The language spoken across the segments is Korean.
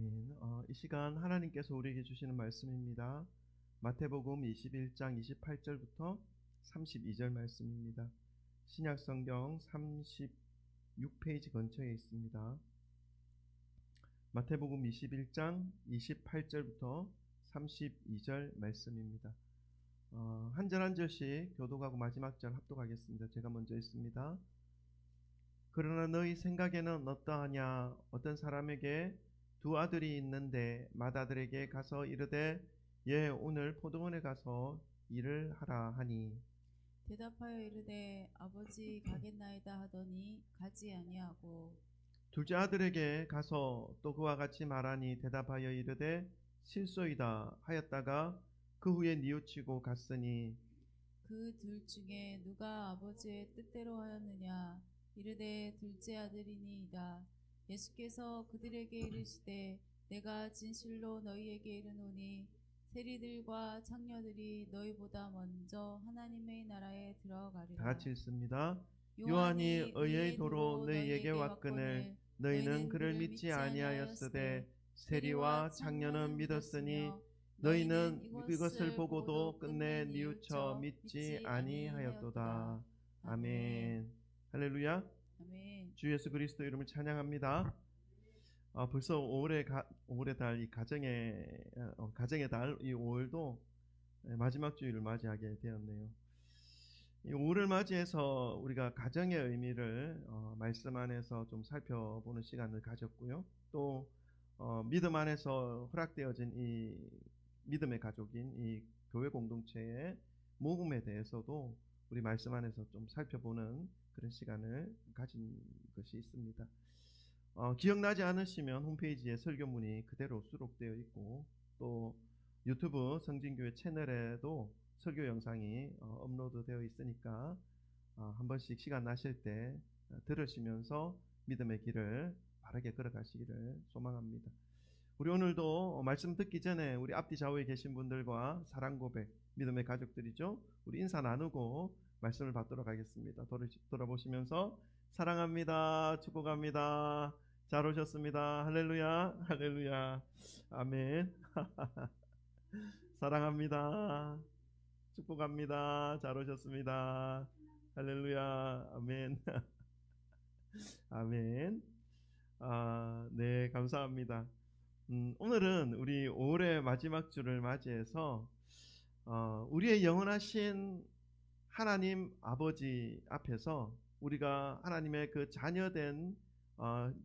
아멘. 이 시간 하나님께서 우리에게 주시는 말씀입니다. 마태복음 21장 28절부터 32절 말씀입니다. 신약성경 36페이지 근처에 있습니다. 마태복음 21장 28절부터 32절 말씀입니다. 한 절 한 절씩 교독하고 마지막 절 합독하겠습니다. 제가 먼저 읽습니다. 그러나 너희 생각에는 어떠하냐? 어떤 사람에게 두 아들이 있는데 맏아들에게 가서 이르되 오늘 포도원에 가서 일을 하라 하니 대답하여 이르되 아버지 가겠나이다 하더니 가지 아니하고 둘째 아들에게 가서 또 그와 같이 말하니 대답하여 이르되 실소이다 하였다가 그 후에 뉘우치고 갔으니 그 둘 중에 누가 아버지의 뜻대로 하였느냐? 이르되 둘째 아들이니이다. 예수께서 그들에게 이르시되 내가 진실로 너희에게 이르노니 세리들과 창녀들이 너희보다 먼저 하나님의 나라에 다 들어가리라. 같이 읽습니다. 요한이 의의 도로 너희에게 왔거늘 너희는 그를 믿지 아니하였으되 세리와 창녀는 믿었으니 너희는 이것을 보고도 끝내 뉘우쳐 믿지 아니하였도다. 아멘. 할렐루야. 아멘. 주 예수 그리스도 이름을 찬양합니다. 벌써 5월의 달, 이 가정의 달, 이 5월도 마지막 주일을 맞이하게 되었네요. 이 5월을 맞이해서 우리가 가정의 의미를 말씀 안에서 좀 살펴보는 시간을 가졌고요. 또 믿음 안에서 허락되어진 이 믿음의 가족인 이 교회 공동체의 모금에 대해서도 우리 말씀 안에서 좀 살펴보는 그런 시간을 가진 것이 있습니다. 기억나지 않으시면 홈페이지에 설교문이 그대로 수록되어 있고 또 유튜브 성진교회 채널에도 설교 영상이 업로드되어 있으니까 한 번씩 시간 나실 때 들으시면서 믿음의 길을 바르게 걸어가시기를 소망합니다. 우리 오늘도 말씀 듣기 전에 우리 앞뒤 좌우에 계신 분들과 사랑 고백, 믿음의 가족들이죠. 우리 인사 나누고 말씀을 받도록 하겠습니다. 돌아보시면서 사랑합니다. 축복합니다. 잘 오셨습니다. 할렐루야. 할렐루야. 아멘. 사랑합니다. 축복합니다. 잘 오셨습니다. 할렐루야. 아멘. 아멘. 네, 감사합니다. 오늘은 우리 5월의 마지막 주를 맞이해서 우리의 영원하신 하나님 아버지 앞에서 우리가 하나님의 그 자녀된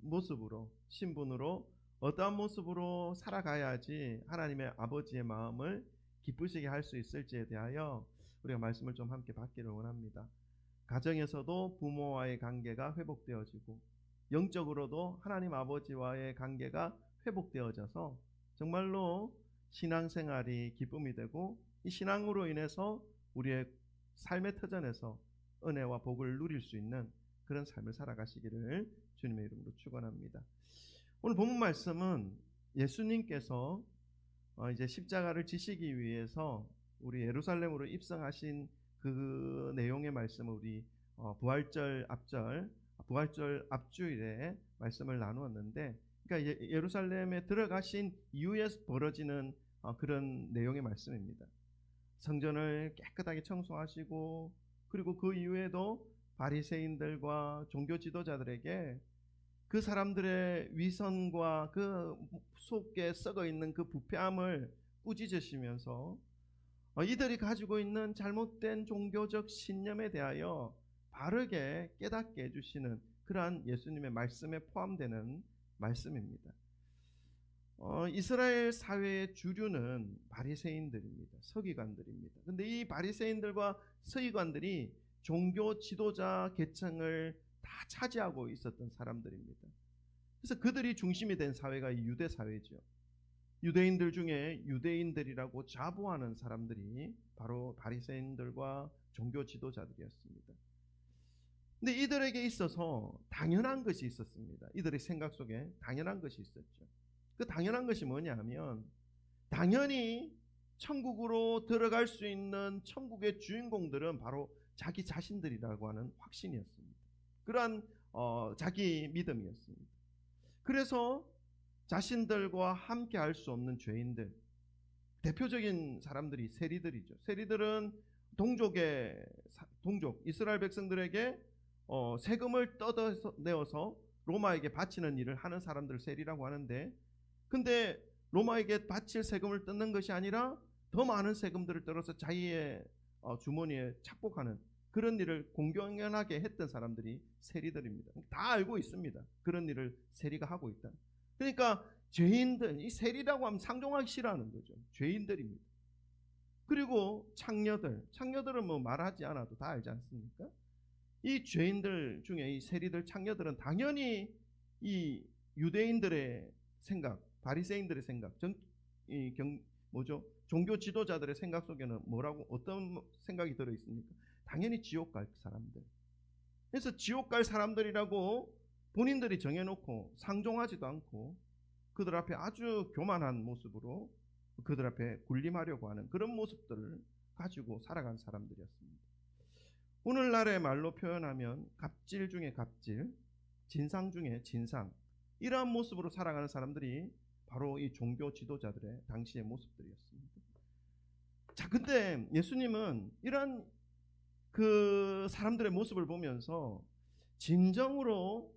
모습으로, 신분으로 어떠한 모습으로 살아가야지 하나님의 아버지의 마음을 기쁘시게 할 수 있을지에 대하여 우리가 말씀을 좀 함께 받기를 원합니다. 가정에서도 부모와의 관계가 회복되어지고 영적으로도 하나님 아버지와의 관계가 회복되어져서 정말로 신앙생활이 기쁨이 되고 이 신앙으로 인해서 우리의 삶의 터전에서 은혜와 복을 누릴 수 있는 그런 삶을 살아가시기를 주님의 이름으로 축원합니다. 오늘 본문 말씀은 예수님께서 이제 십자가를 지시기 위해서 우리 예루살렘으로 입성하신 그 내용의 말씀을 우리 부활절 앞주일에 말씀을 나누었는데, 그러니까 예루살렘에 들어가신 이후에 벌어지는 그런 내용의 말씀입니다. 성전을 깨끗하게 청소하시고 그리고 그 이후에도 바리새인들과 종교 지도자들에게 그 사람들의 위선과 그 속에 썩어 있는 그 부패함을 꾸짖으시면서 이들이 가지고 있는 잘못된 종교적 신념에 대하여 바르게 깨닫게 해주시는 그러한 예수님의 말씀에 포함되는 말씀입니다. 이스라엘 사회의 주류는 바리새인들입니다. 서기관들입니다. 그런데 이 바리새인들과 서기관들이 종교 지도자 계층을 다 차지하고 있었던 사람들입니다. 그래서 그들이 중심이 된 사회가 유대 사회죠. 유대인들 중에 유대인들이라고 자부하는 사람들이 바로 바리새인들과 종교 지도자들이었습니다. 근데 이들에게 있어서 당연한 것이 있었습니다. 이들의 생각 속에 당연한 것이 있었죠. 그 당연한 것이 뭐냐 하면 당연히 천국으로 들어갈 수 있는 천국의 주인공들은 바로 자기 자신들이라고 하는 확신이었습니다. 그러한 자기 믿음이었습니다. 그래서 자신들과 함께 할 수 없는 죄인들, 대표적인 사람들이 세리들이죠. 세리들은 동족 이스라엘 백성들에게 세금을 뜯어내어서 로마에게 바치는 일을 하는 사람들을 세리라고 하는데, 근데 로마에게 바칠 세금을 뜯는 것이 아니라 더 많은 세금들을 떨어서 자기의 주머니에 착복하는 그런 일을 공공연하게 했던 사람들이 세리들입니다. 다 알고 있습니다. 그런 일을 세리가 하고 있다. 그러니까 죄인들, 이 세리라고 하면 상종하기 싫어하는 거죠. 죄인들입니다. 그리고 창녀들은 뭐 말하지 않아도 다 알지 않습니까? 이 죄인들 중에 이 세리들, 창녀들은 당연히 이 유대인들의 생각, 바리새인들의 생각, 종교 지도자들의 생각 속에는 어떤 생각이 들어 있습니까? 당연히 지옥 갈 사람들. 그래서 지옥 갈 사람들이라고 본인들이 정해놓고 상종하지도 않고 그들 앞에 아주 교만한 모습으로 그들 앞에 군림하려고 하는 그런 모습들을 가지고 살아간 사람들이었습니다. 오늘날의 말로 표현하면 갑질 중에 갑질, 진상 중에 진상, 이러한 모습으로 살아가는 사람들이 바로 이 종교 지도자들의 당시의 모습들이었습니다. 자, 근데 예수님은 이러한 그 사람들의 모습을 보면서 진정으로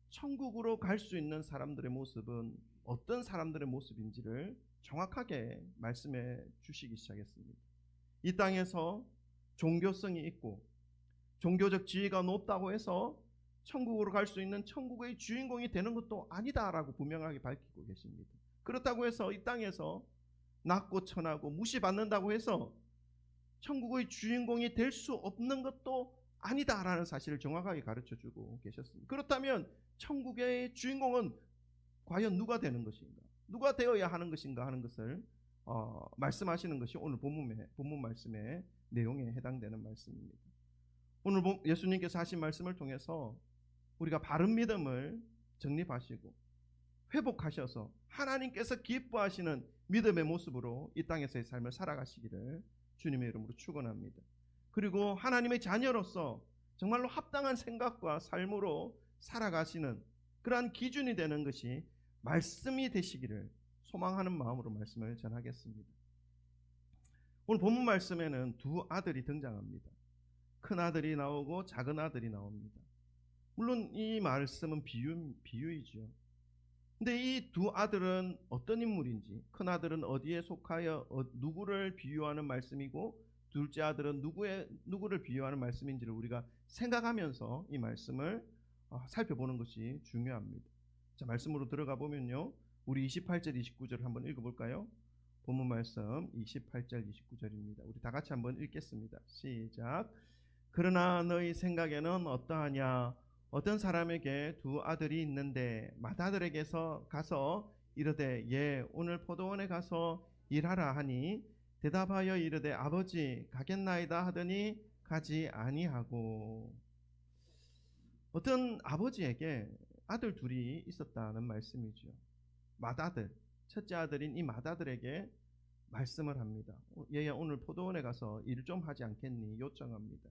천국으로 갈 수 있는 사람들의 모습은 어떤 사람들의 모습인지를 정확하게 말씀해 주시기 시작했습니다. 이 땅에서 종교성이 있고 종교적 지위가 높다고 해서 천국으로 갈 수 있는 천국의 주인공이 되는 것도 아니다라고 분명하게 밝히고 계십니다. 그렇다고 해서 이 땅에서 낮고 천하고 무시받는다고 해서 천국의 주인공이 될 수 없는 것도 아니다라는 사실을 정확하게 가르쳐주고 계셨습니다. 그렇다면 천국의 주인공은 과연 누가 되는 것인가, 누가 되어야 하는 것인가 하는 것을 말씀하시는 것이 오늘 본문 말씀의 내용에 해당되는 말씀입니다. 오늘 예수님께서 하신 말씀을 통해서 우리가 바른 믿음을 정립하시고 회복하셔서 하나님께서 기뻐하시는 믿음의 모습으로 이 땅에서의 삶을 살아가시기를 주님의 이름으로 축원합니다. 그리고 하나님의 자녀로서 정말로 합당한 생각과 삶으로 살아가시는 그러한 기준이 되는 것이 말씀이 되시기를 소망하는 마음으로 말씀을 전하겠습니다. 오늘 본문 말씀에는 두 아들이 등장합니다. 큰 아들이 나오고 작은 아들이 나옵니다. 물론 이 말씀은 비유이죠. 근데 이 두 아들은 어떤 인물인지, 큰 아들은 어디에 속하여 누구를 비유하는 말씀이고 둘째 아들은 누구를 비유하는 말씀인지를 우리가 생각하면서 이 말씀을 살펴보는 것이 중요합니다. 자, 말씀으로 들어가 보면요, 우리 28절 29절 한번 읽어볼까요? 본문 말씀 28절 29절입니다. 우리 다 같이 한번 읽겠습니다. 시작. 그러나 너희 생각에는 어떠하냐? 어떤 사람에게 두 아들이 있는데 맏아들에게서 가서 이르되 오늘 포도원에 가서 일하라 하니 대답하여 이르되 아버지 가겠나이다 하더니 가지 아니하고. 어떤 아버지에게 아들 둘이 있었다는 말씀이죠. 맏아들, 첫째 아들인 이 맏아들에게 말씀을 합니다. 얘야 오늘 포도원에 가서 일 좀 하지 않겠니? 요청합니다.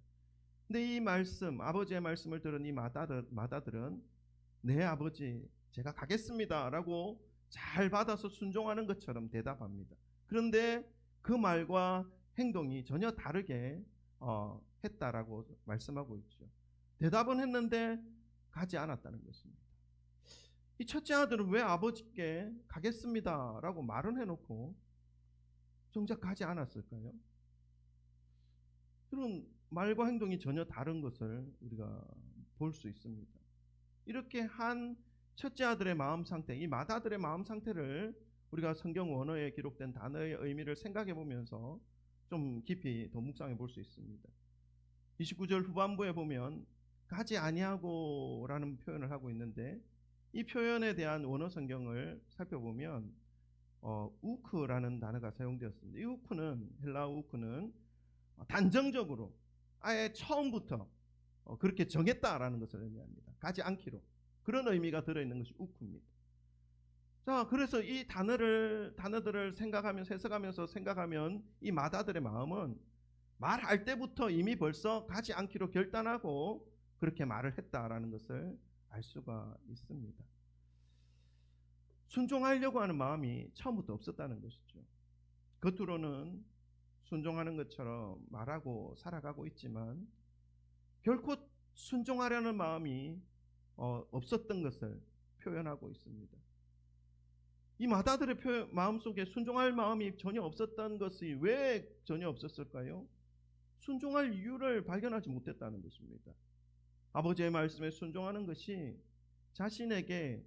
근데 이 말씀, 아버지의 말씀을 들은 이 맏아들은 네 아버지 제가 가겠습니다 라고 잘 받아서 순종하는 것처럼 대답합니다. 그런데 그 말과 행동이 전혀 다르게 했다라고 말씀하고 있죠. 대답은 했는데 가지 않았다는 것입니다. 이 첫째 아들은 왜 아버지께 가겠습니다 라고 말은 해놓고 정작 가지 않았을까요? 그런 말과 행동이 전혀 다른 것을 우리가 볼 수 있습니다. 이렇게 한 첫째 아들의 마음 상태, 이 맏아들의 마음 상태를 우리가 성경 원어에 기록된 단어의 의미를 생각해 보면서 좀 깊이 더 묵상해 볼 수 있습니다. 29절 후반부에 보면 가지 아니하고 라는 표현을 하고 있는데, 이 표현에 대한 원어 성경을 살펴보면 우크라는 단어가 사용되었습니다. 이 우크는, 헬라어 우크는 단정적으로 아예 처음부터 그렇게 정했다라는 것을 의미합니다. 가지 않기로. 그런 의미가 들어있는 것이 우크입니다. 자, 그래서 이 단어들을 해석하면서 생각하면 이 맏아들의 마음은 말할 때부터 이미 벌써 가지 않기로 결단하고 그렇게 말을 했다라는 것을 알 수가 있습니다. 순종하려고 하는 마음이 처음부터 없었다는 것이죠. 겉으로는 순종하는 것처럼 말하고 살아가고 있지만 결코 순종하려는 마음이 없었던 것을 표현하고 있습니다. 이 마다들의 마음속에 순종할 마음이 전혀 없었던 것이 왜 전혀 없었을까요? 순종할 이유를 발견하지 못했다는 것입니다. 아버지의 말씀에 순종하는 것이 자신에게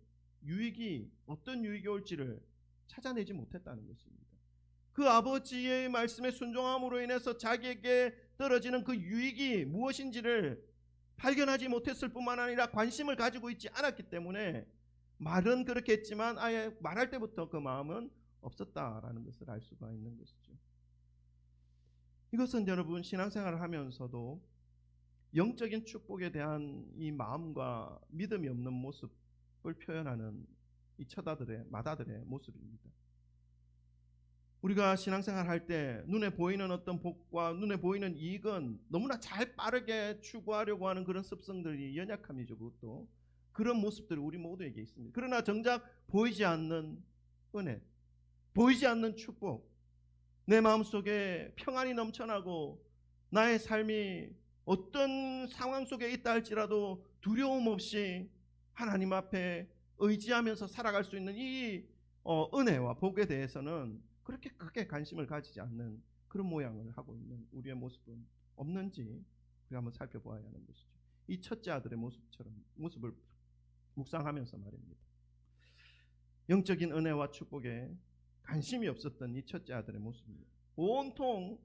어떤 유익이 올지를 찾아내지 못했다는 것입니다. 그 아버지의 말씀에 순종함으로 인해서 자기에게 떨어지는 그 유익이 무엇인지를 발견하지 못했을 뿐만 아니라 관심을 가지고 있지 않았기 때문에 말은 그렇게 했지만 아예 말할 때부터 그 마음은 없었다라는 것을 알 수가 있는 것이죠. 이것은 여러분 신앙생활을 하면서도 영적인 축복에 대한 이 마음과 믿음이 없는 모습을 표현하는 이 마다들의 모습입니다. 우리가 신앙생활 할 때 눈에 보이는 어떤 복과 눈에 보이는 이익은 너무나 빠르게 추구하려고 하는 그런 습성들이 연약함이죠. 그것도 그런 모습들이 우리 모두에게 있습니다. 그러나 정작 보이지 않는 은혜, 보이지 않는 축복, 내 마음속에 평안이 넘쳐나고 나의 삶이 어떤 상황 속에 있다 할지라도 두려움 없이 하나님 앞에 의지하면서 살아갈 수 있는 이 은혜와 복에 대해서는 그렇게 크게 관심을 가지지 않는 그런 모양을 하고 있는 우리의 모습은 없는지 우리가 한번 살펴보아야 하는 것이죠. 이 첫째 아들의 모습을 묵상하면서 말입니다. 영적인 은혜와 축복에 관심이 없었던 이 첫째 아들의 모습입니다. 온통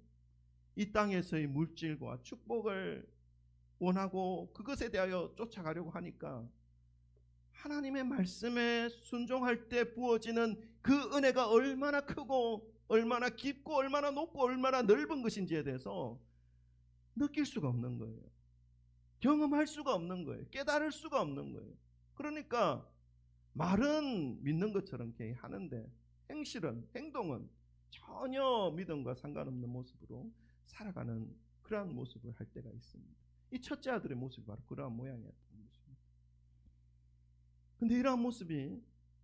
이 땅에서의 물질과 축복을 원하고 그것에 대하여 쫓아가려고 하니까 하나님의 말씀에 순종할 때 부어지는 그 은혜가 얼마나 크고 얼마나 깊고 얼마나 높고 얼마나 넓은 것인지에 대해서 느낄 수가 없는 거예요. 경험할 수가 없는 거예요. 깨달을 수가 없는 거예요. 그러니까 말은 믿는 것처럼 하는데 행동은 전혀 믿음과 상관없는 모습으로 살아가는 그러한 모습을 할 때가 있습니다. 이 첫째 아들의 모습이 바로 그러한 모양이었던 것입니다. 그런데 이러한 모습이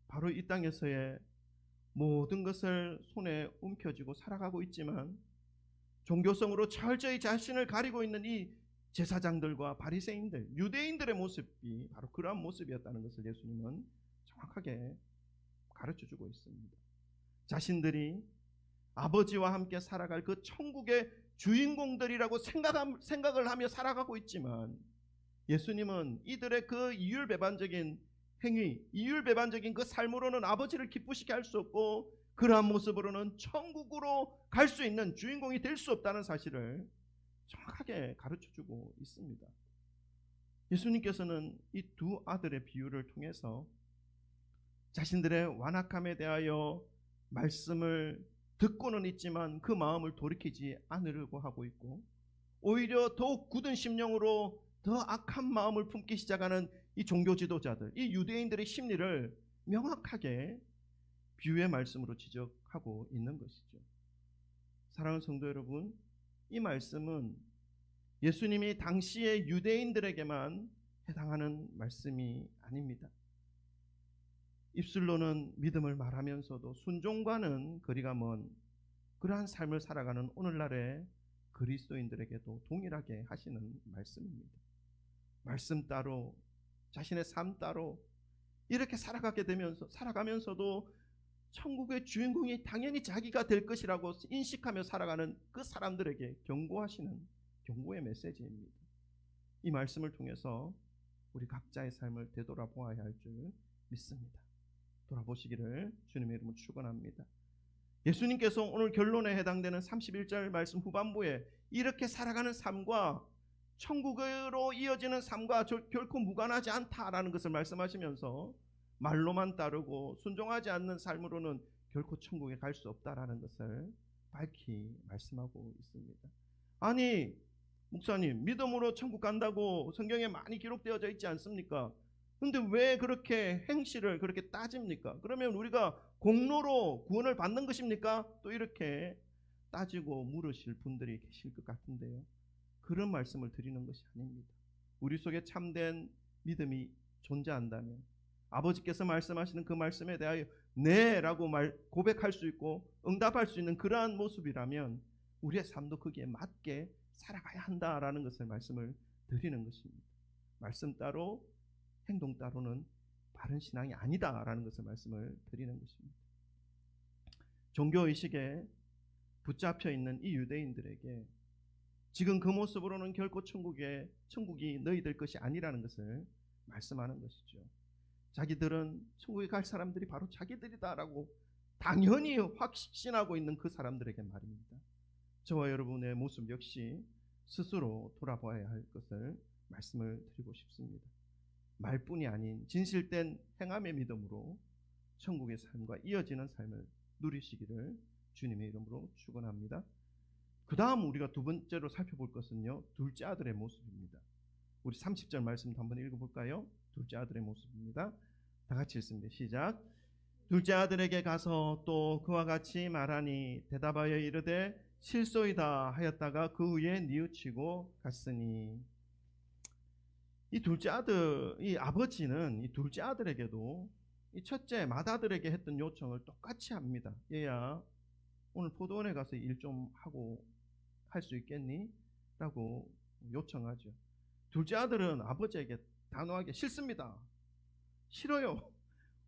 바로 이 땅에서의 모든 것을 손에 움켜쥐고 살아가고 있지만 종교성으로 철저히 자신을 가리고 있는 이 제사장들과 바리새인들, 유대인들의 모습이 바로 그러한 모습이었다는 것을 예수님은 정확하게 가르쳐주고 있습니다. 자신들이 아버지와 함께 살아갈 그 천국의 주인공들이라고 생각을 하며 살아가고 있지만 예수님은 이들의 그 이율배반적인 행위, 이율배반적인 그 삶으로는 아버지를 기쁘시게 할 수 없고 그러한 모습으로는 천국으로 갈 수 있는 주인공이 될 수 없다는 사실을 정확하게 가르쳐주고 있습니다. 예수님께서는 이 두 아들의 비유를 통해서 자신들의 완악함에 대하여 말씀을 듣고는 있지만 그 마음을 돌이키지 않으려고 하고 있고 오히려 더욱 굳은 심령으로 더 악한 마음을 품기 시작하는 이 종교 지도자들, 이 유대인들의 심리를 명확하게 비유의 말씀으로 지적하고 있는 것이죠. 사랑하는 성도 여러분, 이 말씀은 예수님이 당시의 유대인들에게만 해당하는 말씀이 아닙니다. 입술로는 믿음을 말하면서도 순종과는 거리가 먼 그러한 삶을 살아가는 오늘날의 그리스도인들에게도 동일하게 하시는 말씀입니다. 말씀 따로 자신의 삶 따로 이렇게 살아가면서도 천국의 주인공이 당연히 자기가 될 것이라고 인식하며 살아가는 그 사람들에게 경고하시는 경고의 메시지입니다. 이 말씀을 통해서 우리 각자의 삶을 되돌아보아야 할 줄 믿습니다. 돌아보시기를 주님의 이름으로 축원합니다. 예수님께서 오늘 결론에 해당되는 31절 말씀 후반부에 이렇게 살아가는 삶과 천국으로 이어지는 삶과 결코 무관하지 않다라는 것을 말씀하시면서 말로만 따르고 순종하지 않는 삶으로는 결코 천국에 갈 수 없다라는 것을 밝히 말씀하고 있습니다. 아니 목사님, 믿음으로 천국 간다고 성경에 많이 기록되어져 있지 않습니까? 근데 왜 그렇게 행실을 그렇게 따집니까? 그러면 우리가 공로로 구원을 받는 것입니까? 또 이렇게 따지고 물으실 분들이 계실 것 같은데요. 그런 말씀을 드리는 것이 아닙니다. 우리 속에 참된 믿음이 존재한다면 아버지께서 말씀하시는 그 말씀에 대하여 네라고 고백할 수 있고 응답할 수 있는 그러한 모습이라면 우리의 삶도 거기에 맞게 살아가야 한다라는 것을 말씀을 드리는 것입니다. 말씀 따로 행동 따로는 바른 신앙이 아니다라는 것을 말씀을 드리는 것입니다. 종교의식에 붙잡혀 있는 이 유대인들에게 지금 그 모습으로는 결코 천국이 너희들 것이 아니라는 것을 말씀하는 것이죠. 자기들은 천국에 갈 사람들이 바로 자기들이다라고 당연히 확신하고 있는 그 사람들에게 말입니다. 저와 여러분의 모습 역시 스스로 돌아봐야 할 것을 말씀을 드리고 싶습니다. 말뿐이 아닌 진실된 행함의 믿음으로 천국의 삶과 이어지는 삶을 누리시기를 주님의 이름으로 축원합니다. 그 다음 우리가 두 번째로 살펴볼 것은요, 둘째 아들의 모습입니다. 우리 30절 말씀도 한번 읽어볼까요? 둘째 아들의 모습입니다. 다 같이 읽습니다. 시작. 둘째 아들에게 가서 또 그와 같이 말하니 대답하여 이르되 실소이다 하였다가 그 후에 뉘우치고 갔으니. 이 둘째 아들, 이 아버지는 이 둘째 아들에게도 이 첫째 맏아들에게 했던 요청을 똑같이 합니다. 얘야, 오늘 포도원에 가서 일 좀 하고 할 수 있겠니? 라고 요청하죠. 둘째 아들은 아버지에게 단호하게 싫습니다. 싫어요.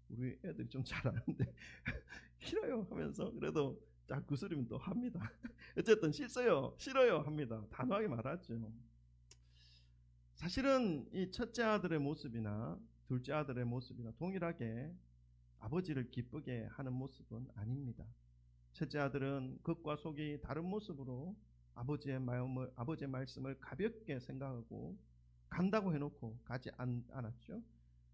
우리 애들이 좀 잘 아는데 싫어요 하면서 그래도 딱 구스리면 또 합니다. 어쨌든 싫어요 합니다. 단호하게 말하죠. 사실은 이 첫째 아들의 모습이나 둘째 아들의 모습이나 동일하게 아버지를 기쁘게 하는 모습은 아닙니다. 첫째 아들은 겉과 속이 다른 모습으로 아버지의 말씀을 가볍게 생각하고 간다고 해놓고 가지 않았죠.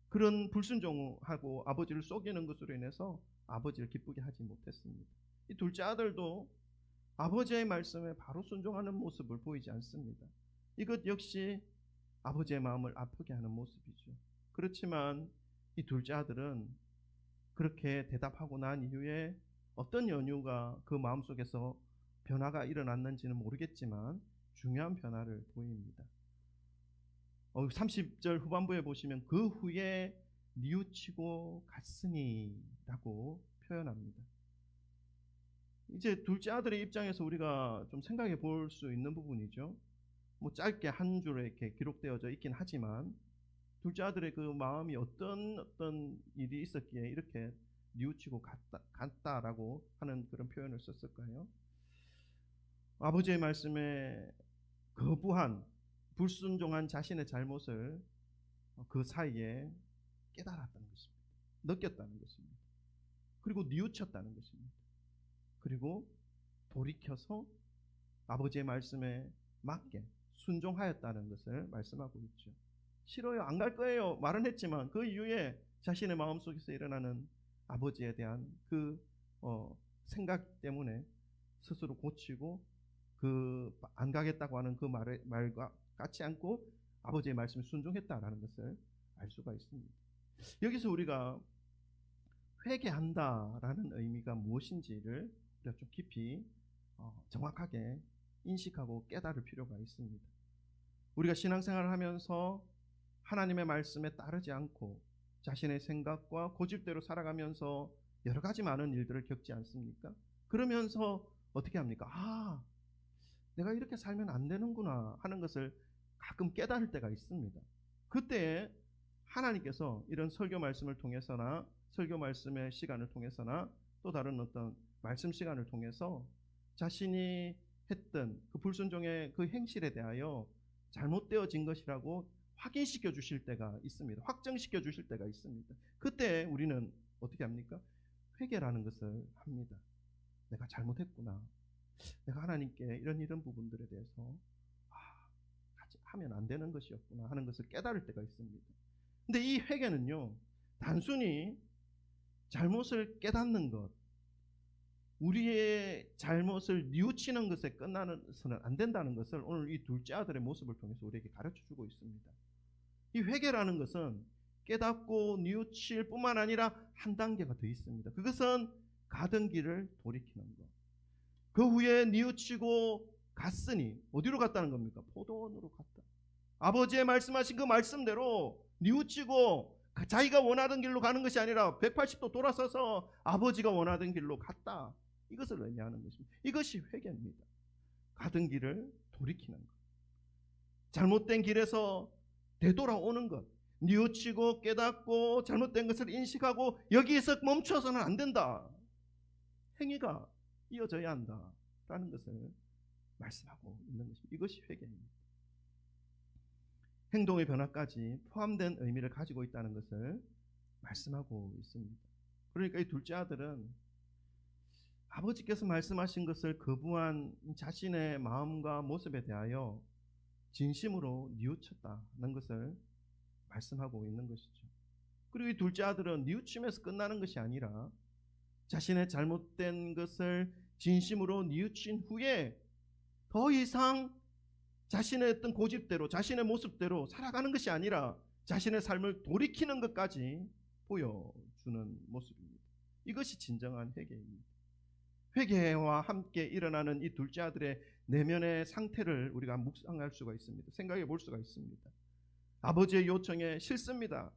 그런 불순종하고 아버지를 속이는 것으로 인해서 아버지를 기쁘게 하지 못했습니다. 이 둘째 아들도 아버지의 말씀에 바로 순종하는 모습을 보이지 않습니다. 이것 역시 아버지의 마음을 아프게 하는 모습이죠. 그렇지만 이 둘째 아들은 그렇게 대답하고 난 이후에 어떤 연유가 그 마음속에서 변화가 일어났는지는 모르겠지만 중요한 변화를 보입니다. 30절 후반부에 보시면 그 후에 뉘우치고 갔으니 라고 표현합니다. 이제 둘째 아들의 입장에서 우리가 좀 생각해 볼 수 있는 부분이죠. 뭐 짧게 한 줄에 이렇게 기록되어져 있긴 하지만 둘째 아들의 그 마음이 어떤 일이 있었기에 이렇게 뉘우치고 갔다라고 하는 그런 표현을 썼을까요? 아버지의 말씀에 거부한 불순종한 자신의 잘못을 그 사이에 깨달았다는 것입니다. 느꼈다는 것입니다. 그리고 뉘우쳤다는 것입니다. 그리고 돌이켜서 아버지의 말씀에 맞게 순종하였다는 것을 말씀하고 있죠. 싫어요, 안 갈 거예요 말은 했지만 그 이후에 자신의 마음속에서 일어나는 아버지에 대한 그 생각 때문에 스스로 고치고 그 안 가겠다고 하는 그 말과 같지 않고 아버지의 말씀에 순종했다라는 것을 알 수가 있습니다. 여기서 우리가 회개한다라는 의미가 무엇인지를 우리가 좀 깊이 정확하게 인식하고 깨달을 필요가 있습니다. 우리가 신앙생활을 하면서 하나님의 말씀에 따르지 않고 자신의 생각과 고집대로 살아가면서 여러 가지 많은 일들을 겪지 않습니까? 그러면서 어떻게 합니까? 내가 이렇게 살면 안 되는구나 하는 것을 가끔 깨달을 때가 있습니다. 그때 하나님께서 이런 설교 말씀을 통해서나 설교 말씀의 시간을 통해서나 또 다른 어떤 말씀 시간을 통해서 자신이 했던 그 불순종의 그 행실에 대하여 잘못되어진 것이라고 확인시켜 주실 때가 있습니다. 확정시켜 주실 때가 있습니다. 그때 우리는 어떻게 합니까? 회개라는 것을 합니다. 내가 잘못했구나. 내가 하나님께 이런 부분들에 대해서 하면 안 되는 것이었구나 하는 것을 깨달을 때가 있습니다. 근데 이 회개는요, 단순히 잘못을 깨닫는 것, 우리의 잘못을 뉘우치는 것에 끝나서는 안 된다는 것을 오늘 이 둘째 아들의 모습을 통해서 우리에게 가르쳐 주고 있습니다. 이 회개라는 것은 깨닫고 뉘우칠 뿐만 아니라 한 단계가 더 있습니다. 그것은 가던 길을 돌이키는 것. 그 후에 뉘우치고 갔으니 어디로 갔다는 겁니까? 포도원으로 갔다. 아버지의 말씀하신 그 말씀대로 뉘우치고 자기가 원하던 길로 가는 것이 아니라 180도 돌아서서 아버지가 원하던 길로 갔다. 이것을 의미하는 것입니다. 이것이 회개입니다. 가던 길을 돌이키는 것. 잘못된 길에서 되돌아오는 것. 뉘우치고 깨닫고 잘못된 것을 인식하고 여기에서 멈춰서는 안 된다. 행위가 이어져야 한다라는 것을 말씀하고 있는 것입니다. 이것이 회개입니다. 행동의 변화까지 포함된 의미를 가지고 있다는 것을 말씀하고 있습니다. 그러니까 이 둘째 아들은 아버지께서 말씀하신 것을 거부한 자신의 마음과 모습에 대하여 진심으로 뉘우쳤다는 것을 말씀하고 있는 것이죠. 그리고 이 둘째 아들은 뉘우침에서 끝나는 것이 아니라 자신의 잘못된 것을 진심으로 뉘우친 후에 더 이상 자신의 어떤 고집대로 자신의 모습대로 살아가는 것이 아니라 자신의 삶을 돌이키는 것까지 보여주는 모습입니다. 이것이 진정한 회개입니다. 회개와 함께 일어나는 이 둘째 아들의 내면의 상태를 우리가 묵상할 수가 있습니다. 생각해 볼 수가 있습니다. 아버지의 요청에 싫습니다.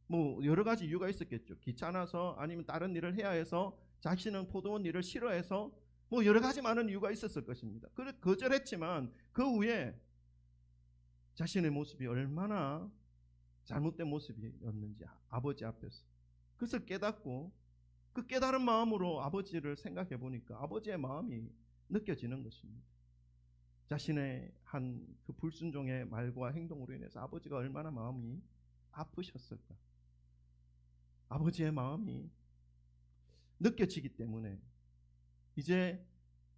뭐 여러 가지 이유가 있었겠죠. 귀찮아서, 아니면 다른 일을 해야 해서, 자신은 포도원 일을 싫어해서, 뭐 여러 가지 많은 이유가 있었을 것입니다. 그래 거절했지만 그 후에 자신의 모습이 얼마나 잘못된 모습이었는지 아버지 앞에서 그것을 깨닫고 그 깨달은 마음으로 아버지를 생각해 보니까 아버지의 마음이 느껴지는 것입니다. 자신의 한 그 불순종의 말과 행동으로 인해서 아버지가 얼마나 마음이 아프셨을까. 아버지의 마음이 느껴지기 때문에 이제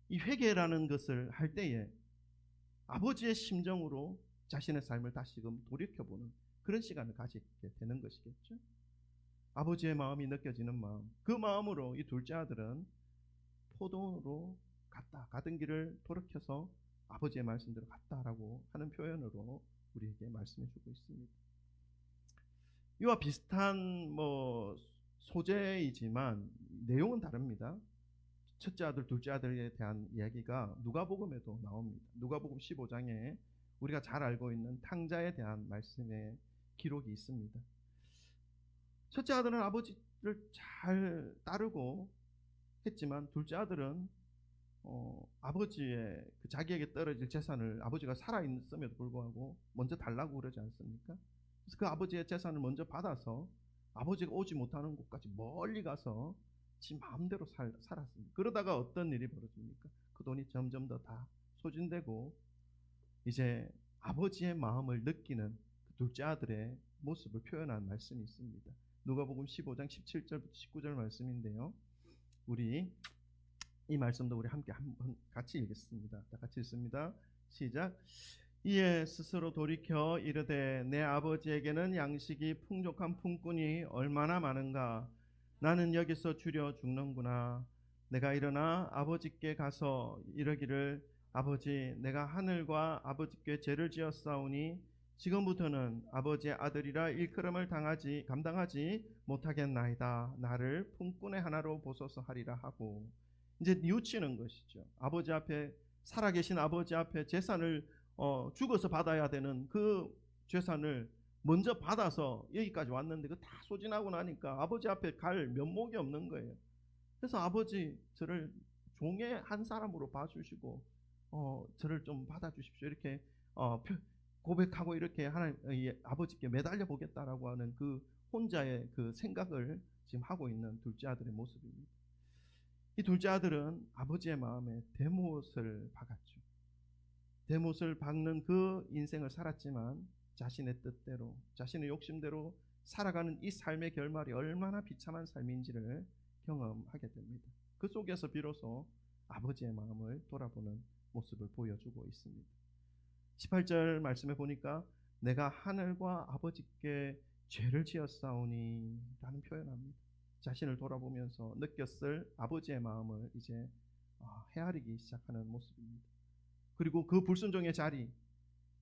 이 회개라는 것을 할 때에 아버지의 심정으로 자신의 삶을 다시금 돌이켜보는 그런 시간을 가지게 되는 것이겠죠. 아버지의 마음이 느껴지는 마음, 그 마음으로 이 둘째 아들은 포도원으로 갔다. 가던 길을 돌이켜서 아버지의 말씀대로 갔다라고 하는 표현으로 우리에게 말씀해 주고 있습니다. 이와 비슷한 소재이지만 내용은 다릅니다. 첫째 아들, 둘째 아들에 대한 이야기가 누가복음에도 나옵니다. 누가복음 15장에 우리가 잘 알고 있는 탕자에 대한 말씀의 기록이 있습니다. 첫째 아들은 아버지를 잘 따르고 했지만 둘째 아들은 아버지의 그 자기에게 떨어질 재산을 아버지가 살아있음에도 불구하고 먼저 달라고 그러지 않습니까? 그래서 그 아버지의 재산을 먼저 받아서 아버지가 오지 못하는 곳까지 멀리 가서 지 마음대로 살았습니다. 그러다가 어떤 일이 벌어집니까? 그 돈이 점점 더 다 소진되고 이제 아버지의 마음을 느끼는 그 둘째 아들의 모습을 표현한 말씀이 있습니다. 누가복음 15장 17절부터 19절 말씀인데요. 우리 이 말씀도 우리 함께 한번 같이 읽겠습니다. 다 같이 읽습니다. 시작. 이에 스스로 돌이켜 이르되 내 아버지에게는 양식이 풍족한 품꾼이 얼마나 많은가. 나는 여기서 줄여 죽는구나. 내가 일어나 아버지께 가서 이르기를 아버지, 내가 하늘과 아버지께 죄를 지었사오니 지금부터는 아버지의 아들이라 일컬음을 감당하지 못하겠나이다. 나를 품꾼의 하나로 보소서 하리라 하고 이제 뉘우치는 것이죠. 아버지 앞에, 살아계신 아버지 앞에 재산을 죽어서 받아야 되는 그 재산을 먼저 받아서 여기까지 왔는데 그 다 소진하고 나니까 아버지 앞에 갈 면목이 없는 거예요. 그래서 아버지, 저를 종의 한 사람으로 봐주시고 저를 좀 받아주십시오. 이렇게 고백하고 이렇게 하나님 아버지께 매달려 보겠다라고 하는 그 혼자의 그 생각을 지금 하고 있는 둘째 아들의 모습입니다. 이 둘째 아들은 아버지의 마음에 대못을 박았죠. 대못을 박는 그 인생을 살았지만 자신의 뜻대로, 자신의 욕심대로 살아가는 이 삶의 결말이 얼마나 비참한 삶인지를 경험하게 됩니다. 그 속에서 비로소 아버지의 마음을 돌아보는 모습을 보여주고 있습니다. 18절 말씀에 보니까 내가 하늘과 아버지께 죄를 지었사오니 라는 표현합니다. 자신을 돌아보면서 느꼈을 아버지의 마음을 이제 헤아리기 시작하는 모습입니다. 그리고 그 불순종의 자리,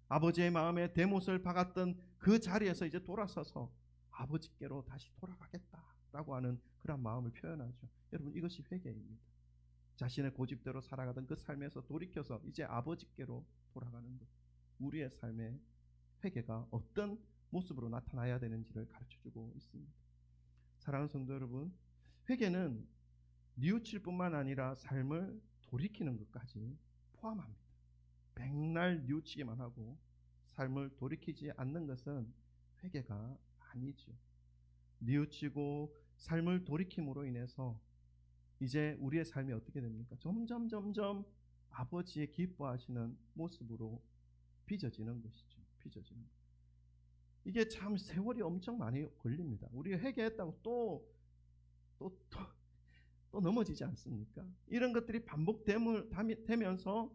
아버지의 마음에 대못을 박았던 그 자리에서 이제 돌아서서 아버지께로 다시 돌아가겠다라고 하는 그런 마음을 표현하죠. 여러분, 이것이 회개입니다. 자신의 고집대로 살아가던 그 삶에서 돌이켜서 이제 아버지께로 돌아가는 것. 우리의 삶의 회개가 어떤 모습으로 나타나야 되는지를 가르쳐주고 있습니다. 사랑하는 성도 여러분, 회개는 뉘우칠 뿐만 아니라 삶을 돌이키는 것까지 포함합니다. 백날 뉘우치기만 하고 삶을 돌이키지 않는 것은 회개가 아니죠. 뉘우치고 삶을 돌이킴으로 인해서 이제 우리의 삶이 어떻게 됩니까? 점점 아버지의 기뻐하시는 모습으로 빚어지는 것이죠. 빚어지는 것. 이게 참 세월이 엄청 많이 걸립니다. 우리가 회개했다고 또 넘어지지 않습니까? 이런 것들이 반복되면서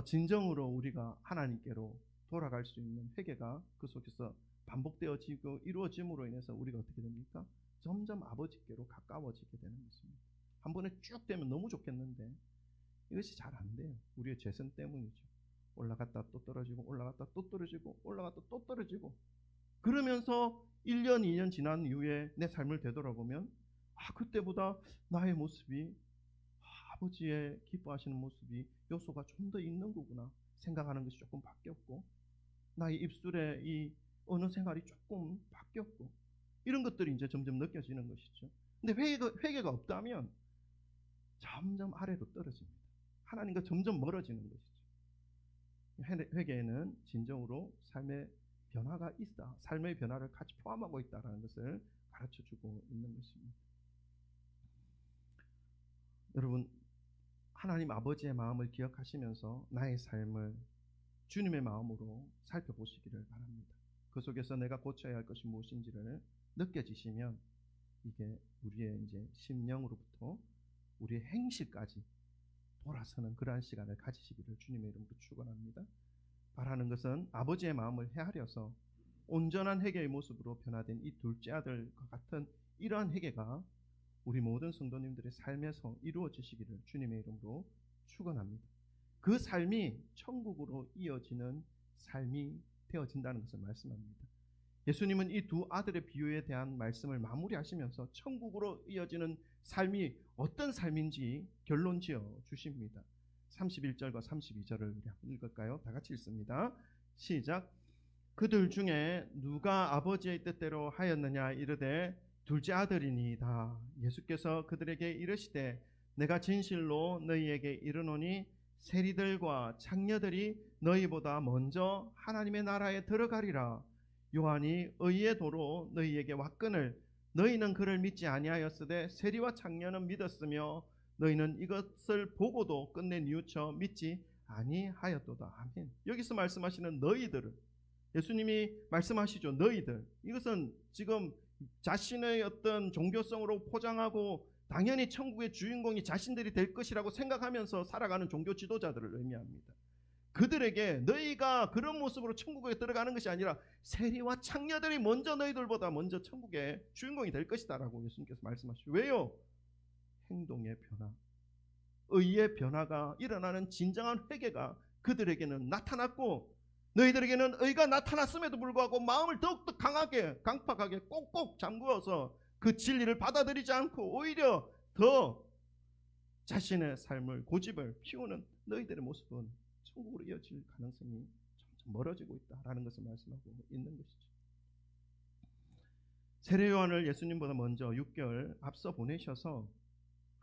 진정으로 우리가 하나님께로 돌아갈 수 있는 회개가 그 속에서 반복되어지고 이루어짐으로 인해서 우리가 어떻게 됩니까? 점점 아버지께로 가까워지게 되는 것입니다. 한 번에 쭉 되면 너무 좋겠는데 이것이 잘 안 돼요. 우리의 죄성 때문이죠. 올라갔다 또 떨어지고 올라갔다 또 떨어지고 올라갔다 또 떨어지고 그러면서 1년 2년 지난 이후에 내 삶을 되돌아보면 그때보다 나의 모습이 아버지의 기뻐하시는 모습이 요소가 좀 더 있는 거구나 생각하는 것이 조금 바뀌었고 나의 입술에 이 언어 생활이 조금 바뀌었고 이런 것들이 이제 점점 느껴지는 것이죠. 근데 회개가 없다면 점점 아래로 떨어집니다. 하나님과 점점 멀어지는 것이죠. 회개에는 진정으로 삶의 변화가 있다. 삶의 변화를 같이 포함하고 있다는 것을 가르쳐주고 있는 것입니다. 여러분, 하나님 아버지의 마음을 기억하시면서 나의 삶을 주님의 마음으로 살펴보시기를 바랍니다. 그 속에서 내가 고쳐야 할 것이 무엇인지를 느껴지시면 이게 우리의 이제 심령으로부터 우리의 행실까지 돌아서는 그러한 시간을 가지시기를 주님의 이름으로 축원합니다. 바라는 것은 아버지의 마음을 헤아려서 온전한 회개의 모습으로 변화된 이 둘째 아들과 같은 이러한 회개가 우리 모든 성도님들의 삶에서 이루어지시기를 주님의 이름으로 축원합니다. 그 삶이 천국으로 이어지는 삶이 되어진다는 것을 말씀합니다. 예수님은 이 두 아들의 비유에 대한 말씀을 마무리하시면서 천국으로 이어지는 삶이 어떤 삶인지 결론 지어 주십니다. 31절과 32절을 우리 한번 읽을까요? 다 같이 읽습니다. 시작. 그들 중에 누가 아버지의 뜻대로 하였느냐 이르되 둘째 아들이니이다. 예수께서 그들에게 이르시되 내가 진실로 너희에게 이르노니 세리들과 창녀들이 너희보다 먼저 하나님의 나라에 들어가리라. 요한이 의의 도로 너희에게 왔거늘 너희는 그를 믿지 아니하였으되 세리와 창녀는 믿었으며 너희는 이것을 보고도 끝내 뉘우쳐 믿지 아니하였도다. 아멘. 여기서 말씀하시는 너희들을 예수님이 말씀하시죠. 너희들. 이것은 지금 자신의 어떤 종교성으로 포장하고 당연히 천국의 주인공이 자신들이 될 것이라고 생각하면서 살아가는 종교 지도자들을 의미합니다. 그들에게 너희가 그런 모습으로 천국에 들어가는 것이 아니라 세리와 창녀들이 먼저 너희들보다 먼저 천국의 주인공이 될 것이다 라고 예수님께서 말씀하시죠. 왜요? 행동의 변화, 의의 변화가 일어나는 진정한 회개가 그들에게는 나타났고 너희들에게는 의가 나타났음에도 불구하고 마음을 더욱더 강하게 강팍하게 꼭꼭 잠그어서 그 진리를 받아들이지 않고 오히려 더 자신의 삶을 고집을 피우는 너희들의 모습은 천국으로 이어질 가능성이 점점 멀어지고 있다라는 것을 말씀하고 있는 것이죠. 세례 요한을 예수님보다 먼저 6개월 앞서 보내셔서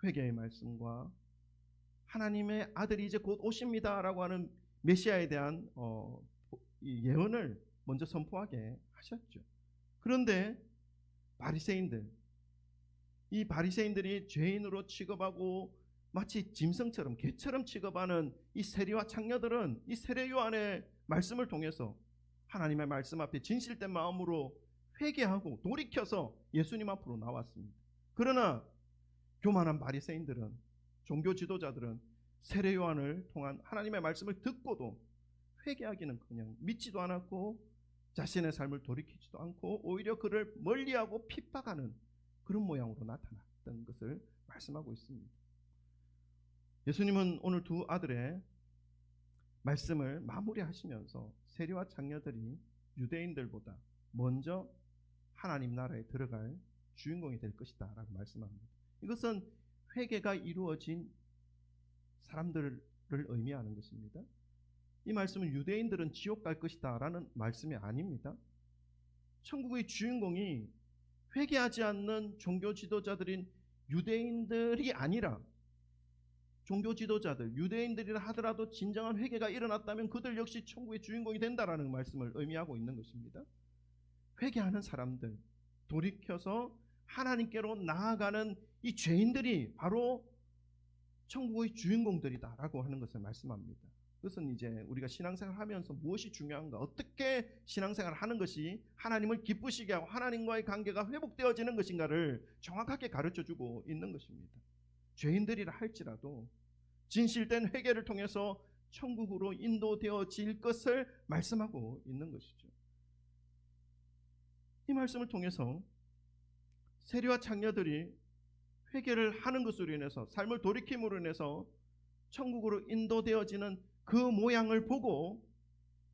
회개의 말씀과 하나님의 아들이 이제 곧 오십니다라고 하는 메시아에 대한 예언을 먼저 선포하게 하셨죠. 그런데 이 바리새인들이 죄인으로 취급하고 마치 짐승처럼 개처럼 취급하는 이 세리와 창녀들은 이 세례 요한의 말씀을 통해서 하나님의 말씀 앞에 진실된 마음으로 회개하고 돌이켜서 예수님 앞으로 나왔습니다. 그러나 교만한 바리새인들은, 종교 지도자들은 세례 요한을 통한 하나님의 말씀을 듣고도 회개하기는커녕 믿지도 않았고 자신의 삶을 돌이키지도 않고 오히려 그를 멀리하고 핍박하는 그런 모양으로 나타났던 것을 말씀하고 있습니다. 예수님은 오늘 두 아들의 말씀을 마무리하시면서 세리와 창녀들이 유대인들보다 먼저 하나님 나라에 들어갈 주인공이 될 것이다 라고 말씀합니다. 이것은 회개가 이루어진 사람들을 의미하는 것입니다. 이 말씀은 유대인들은 지옥 갈 것이다 라는 말씀이 아닙니다. 천국의 주인공이 회개하지 않는 종교 지도자들인 유대인들이 아니라, 종교 지도자들, 유대인들이라 하더라도 진정한 회개가 일어났다면 그들 역시 천국의 주인공이 된다라는 말씀을 의미하고 있는 것입니다. 회개하는 사람들, 돌이켜서 하나님께로 나아가는 이 죄인들이 바로 천국의 주인공들이다라고 하는 것을 말씀합니다. 그것은 이제 우리가 신앙생활 하면서 무엇이 중요한가, 어떻게 신앙생활을 하는 것이 하나님을 기쁘시게 하고 하나님과의 관계가 회복되어지는 것인가를 정확하게 가르쳐주고 있는 것입니다. 죄인들이라 할지라도 진실된 회개를 통해서 천국으로 인도되어질 것을 말씀하고 있는 것이죠. 이 말씀을 통해서 세리와 창녀들이 회개를 하는 것으로 인해서, 삶을 돌이킴으로 인해서 천국으로 인도되어지는 그 모양을 보고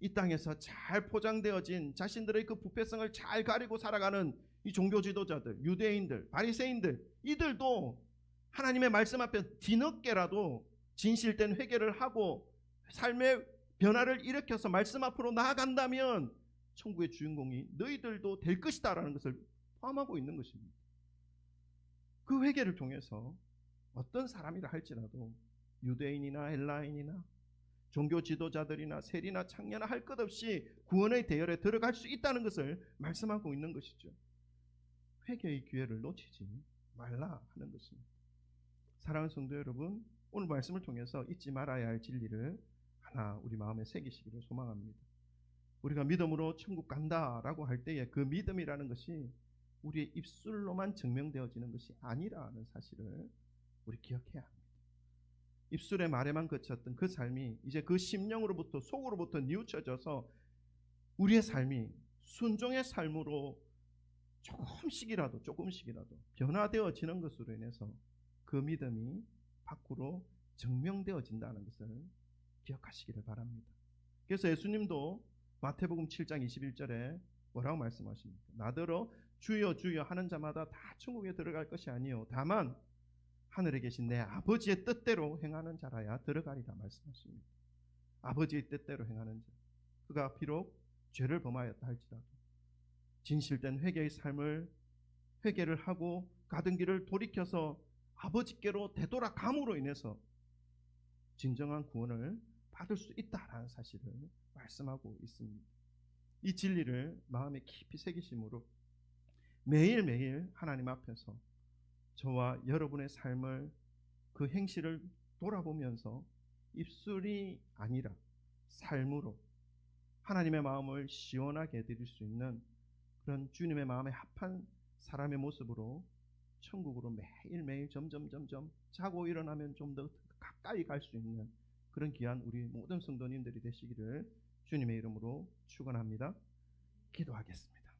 이 땅에서 잘 포장되어진 자신들의 그 부패성을 잘 가리고 살아가는 이 종교 지도자들, 유대인들, 바리새인들, 이들도 하나님의 말씀 앞에 뒤늦게라도 진실된 회개를 하고 삶의 변화를 일으켜서 말씀 앞으로 나아간다면 천국의 주인공이 너희들도 될 것이다 라는 것을 포함하고 있는 것입니다. 그 회개를 통해서 어떤 사람이라 할지라도 유대인이나 헬라인이나 종교 지도자들이나 세리나 창녀나 할 것 없이 구원의 대열에 들어갈 수 있다는 것을 말씀하고 있는 것이죠. 회개의 기회를 놓치지 말라 하는 것입니다. 사랑하는 성도 여러분, 오늘 말씀을 통해서 잊지 말아야 할 진리를 하나 우리 마음에 새기시기를 소망합니다. 우리가 믿음으로 천국 간다라고 할 때에 그 믿음이라는 것이 우리의 입술로만 증명되어지는 것이 아니라는 사실을 우리 기억해야 합니다. 입술의 말에만 그쳤던 그 삶이 이제 그 심령으로부터, 속으로부터 뉘우쳐져서 우리의 삶이 순종의 삶으로 조금씩이라도 변화되어지는 것으로 인해서 그 믿음이 밖으로 증명되어진다는 것을 기억하시기를 바랍니다. 그래서 예수님도 마태복음 7장 21절에 뭐라고 말씀하십니까? 나더러 주여 주여 하는 자마다 다 천국에 들어갈 것이 아니요 다만 하늘에 계신 내 아버지의 뜻대로 행하는 자라야 들어가리라 말씀하십니다. 아버지의 뜻대로 행하는 자, 그가 비록 죄를 범하였다 할지라도 진실된 회개를 하고 가던 길을 돌이켜서 아버지께로 되돌아감으로 인해서 진정한 구원을 받을 수 있다라는 사실을 말씀하고 있습니다. 이 진리를 마음에 깊이 새기심으로 매일매일 하나님 앞에서 저와 여러분의 삶을, 그 행실을 돌아보면서 입술이 아니라 삶으로 하나님의 마음을 시원하게 해드릴 수 있는 그런 주님의 마음에 합한 사람의 모습으로 천국으로 매일매일 점점 자고 일어나면 좀 더 가까이 갈 수 있는 그런 귀한 우리 모든 성도님들이 되시기를 주님의 이름으로 축원합니다. 기도하겠습니다.